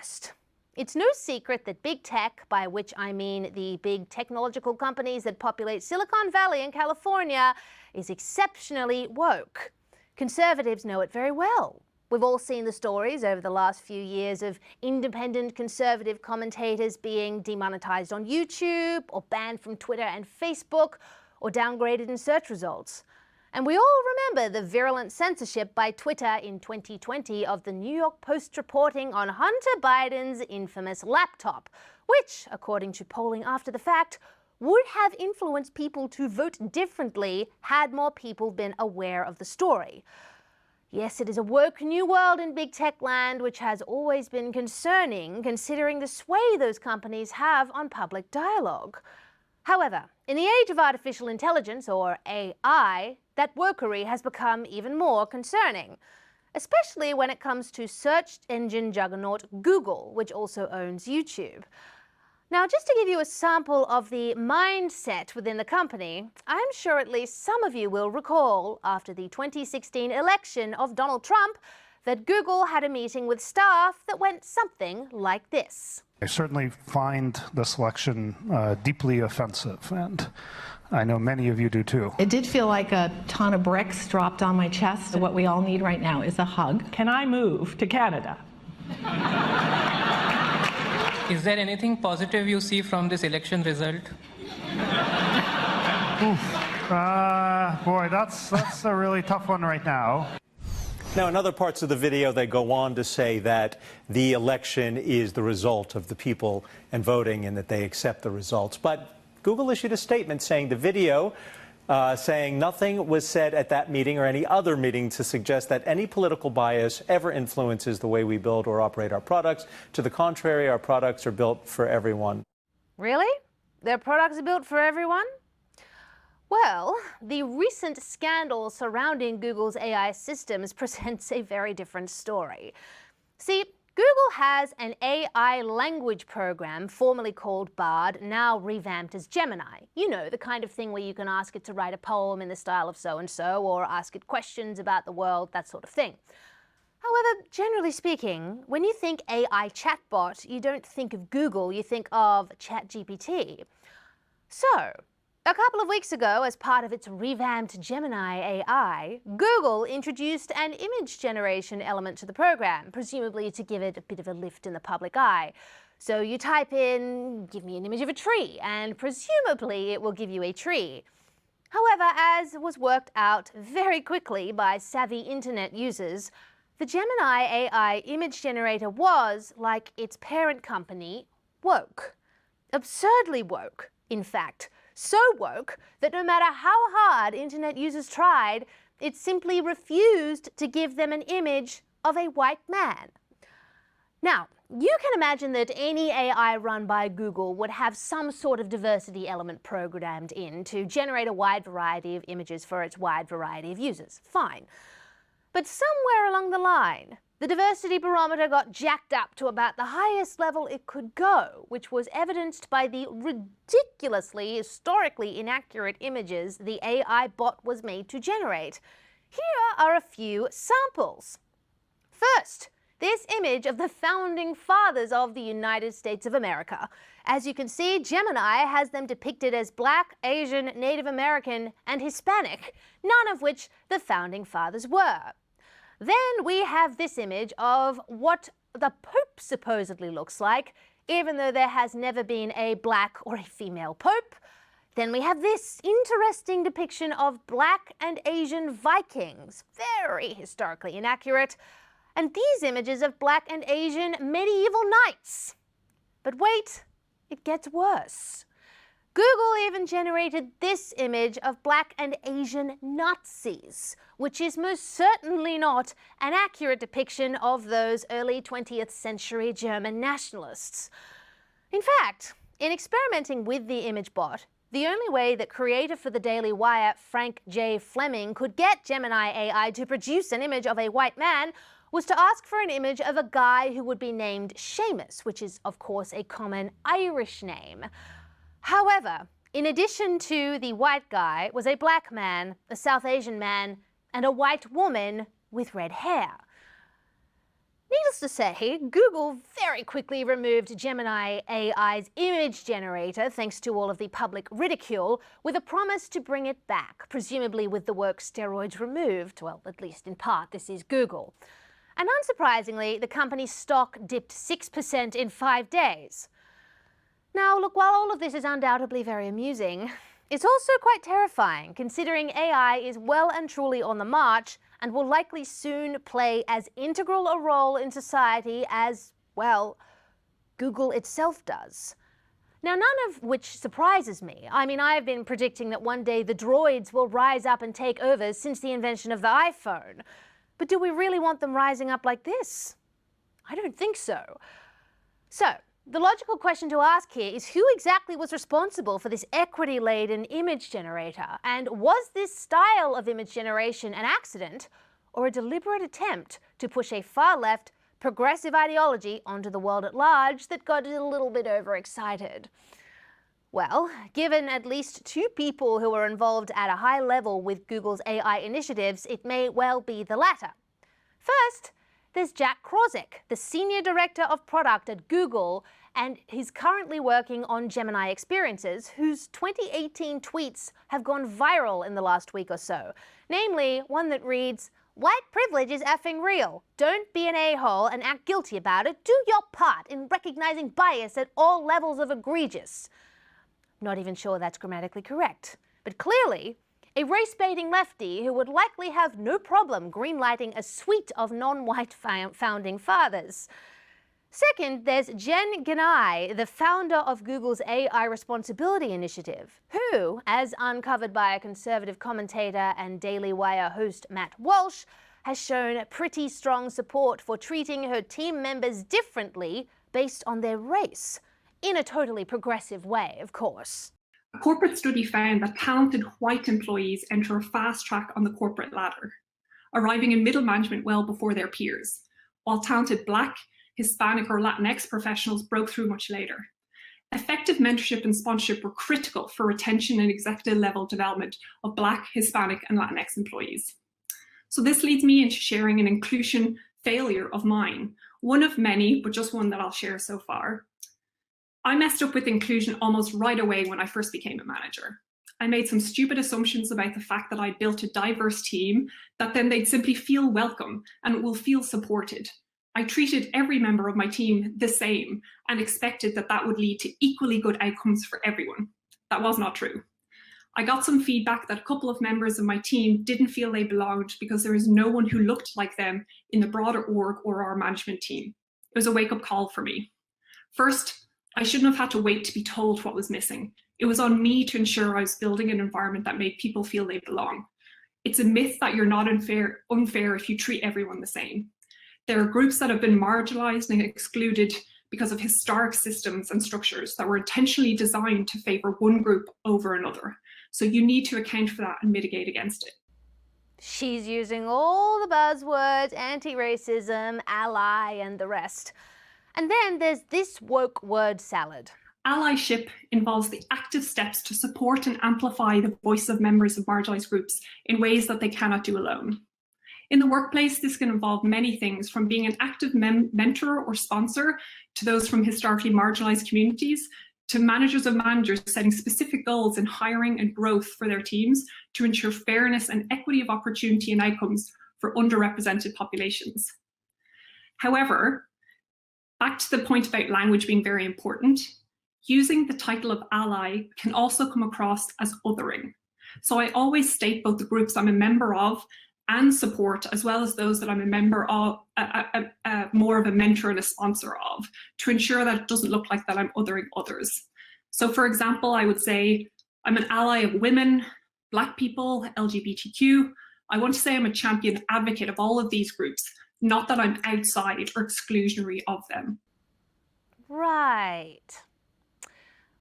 First, it's no secret that big tech, by which I mean the big technological companies that populate Silicon Valley and California, is exceptionally woke. Conservatives know it very well. We've all seen the stories over the last few years of independent conservative commentators being demonetized on YouTube, or banned from Twitter and Facebook, or downgraded in search results. And we all remember the virulent censorship by Twitter in 2020 of the New York Post reporting on Hunter Biden's infamous laptop, which, according to polling after the fact, would have influenced people to vote differently had more people been aware of the story. Yes, it is a woke new world in big tech land, which has always been concerning, considering the sway those companies have on public dialogue. However, in the age of artificial intelligence, or AI, that wokery has become even more concerning, especially when it comes to search engine juggernaut Google, which also owns YouTube. Now, just to give you a sample of the mindset within the company, I'm sure at least some of you will recall, after the 2016 election of Donald Trump, that Google had a meeting with staff that went something like this. I certainly find this election deeply offensive, and I know many of you do too. It did feel like a ton of bricks dropped on my chest. What we all need right now is a hug. Can I move to Canada? Is there anything positive you see from this election result? Boy, that's a really tough one right now. Now, in other parts of the video, they go on to say that the election is the result of the people and voting, and that they accept the results. But Google issued a statement saying the video saying nothing was said at that meeting or any other meeting to suggest that any political bias ever influences the way we build or operate our products. To the contrary, our products are built for everyone. Really? Their products are built for everyone? Well, the recent scandal surrounding Google's AI systems presents a very different story. See, Google has an AI language program formerly called Bard, now revamped as Gemini. You know, the kind of thing where you can ask it to write a poem in the style of so-and-so, or ask it questions about the world, that sort of thing. However, generally speaking, when you think AI chatbot, you don't think of Google, you think of ChatGPT. So, a couple of weeks ago, as part of its revamped Gemini AI, Google introduced an image generation element to the program, presumably to give it a bit of a lift in the public eye. So you type in, "Give me an image of a tree," and presumably it will give you a tree. However, as was worked out very quickly by savvy internet users, the Gemini AI image generator was, like its parent company, woke. Absurdly woke, in fact. So woke that no matter how hard internet users tried, it simply refused to give them an image of a white man. Now, you can imagine that any AI run by Google would have some sort of diversity element programmed in to generate a wide variety of images for its wide variety of users. Fine. But somewhere along the line, the diversity barometer got jacked up to about the highest level it could go, which was evidenced by the ridiculously, historically inaccurate images the AI bot was made to generate. Here are a few samples. First, this image of the founding fathers of the United States of America. As you can see, Gemini has them depicted as Black, Asian, Native American, and Hispanic, none of which the founding fathers were. Then we have this image of what the Pope supposedly looks like, even though there has never been a black or a female Pope. Then we have this interesting depiction of Black and Asian Vikings, very historically inaccurate, and these images of Black and Asian medieval knights. But wait, it gets worse. Google even generated this image of Black and Asian Nazis, which is most certainly not an accurate depiction of those early 20th century German nationalists. In fact, in experimenting with the image bot, the only way that creator for the Daily Wire, Frank J. Fleming, could get Gemini AI to produce an image of a white man was to ask for an image of a guy who would be named Seamus, which is, of course, a common Irish name. However, in addition to the white guy was a black man, a South Asian man, and a white woman with red hair. Needless to say, Google very quickly removed Gemini AI's image generator thanks to all of the public ridicule, with a promise to bring it back, presumably with the work steroids removed. Well, at least in part, this is Google. And unsurprisingly, the company's stock dipped 6% in 5 days. Now, look, while all of this is undoubtedly very amusing, it's also quite terrifying, considering AI is well and truly on the march and will likely soon play as integral a role in society as, well, Google itself does. Now, none of which surprises me. I mean, I've been predicting that one day the droids will rise up and take over since the invention of the iPhone. But do we really want them rising up like this? I don't think so. So, the logical question to ask here is who exactly was responsible for this equity-laden image generator? And was this style of image generation an accident or a deliberate attempt to push a far-left, progressive ideology onto the world at large that got a little bit overexcited? Well, given at least 2 people who are involved at a high level with Google's AI initiatives, it may well be the latter. First, there's Jack Krawczyk, the Senior Director of Product at Google, and he's currently working on Gemini Experiences, whose 2018 tweets have gone viral in the last week or so. Namely, one that reads, "White privilege is effing real. Don't be an a-hole and act guilty about it. Do your part in recognizing bias at all levels of egregious." Not even sure that's grammatically correct. But clearly, a race-baiting lefty who would likely have no problem greenlighting a suite of non-white founding fathers. Second, there's Jen Genai, the founder of Google's AI Responsibility Initiative, who, as uncovered by a conservative commentator and Daily Wire host Matt Walsh, has shown pretty strong support for treating her team members differently based on their race. In a totally progressive way, of course. A corporate study found that talented white employees enter a fast track on the corporate ladder, arriving in middle management well before their peers, while talented Black, Hispanic, or Latinx professionals broke through much later. Effective mentorship and sponsorship were critical for retention and executive level development of Black, Hispanic, and Latinx employees. So this leads me into sharing an inclusion failure of mine, one of many, but just one that I'll share so far. I messed up with inclusion almost right away when I first became a manager. I made some stupid assumptions about the fact that I built a diverse team, that then they'd simply feel welcome and will feel supported. I treated every member of my team the same and expected that that would lead to equally good outcomes for everyone. That was not true. I got some feedback that a couple of members of my team didn't feel they belonged because there was no one who looked like them in the broader org or our management team. It was a wake-up call for me. First, I shouldn't have had to wait to be told what was missing. It was on me to ensure I was building an environment that made people feel they belong. It's a myth that you're not unfair if you treat everyone the same. There are groups that have been marginalized and excluded because of historic systems and structures that were intentionally designed to favor one group over another. So you need to account for that and mitigate against it. She's using all the buzzwords, anti-racism, ally, and the rest. And then there's this woke word salad. Allyship involves the active steps to support and amplify the voice of members of marginalized groups in ways that they cannot do alone. In the workplace, this can involve many things, from being an active mentor or sponsor to those from historically marginalized communities, to managers of managers setting specific goals in hiring and growth for their teams to ensure fairness and equity of opportunity and outcomes for underrepresented populations. However, back to the point about language being very important, using the title of ally can also come across as othering. So I always state both the groups I'm a member of and support, as well as those that I'm a member of, more of a mentor and a sponsor of, to ensure that it doesn't look like that I'm othering others. So for example, I would say I'm an ally of women, Black people, LGBTQ. I want to say I'm a champion advocate of all of these groups, not that I'm outside or exclusionary of them. Right.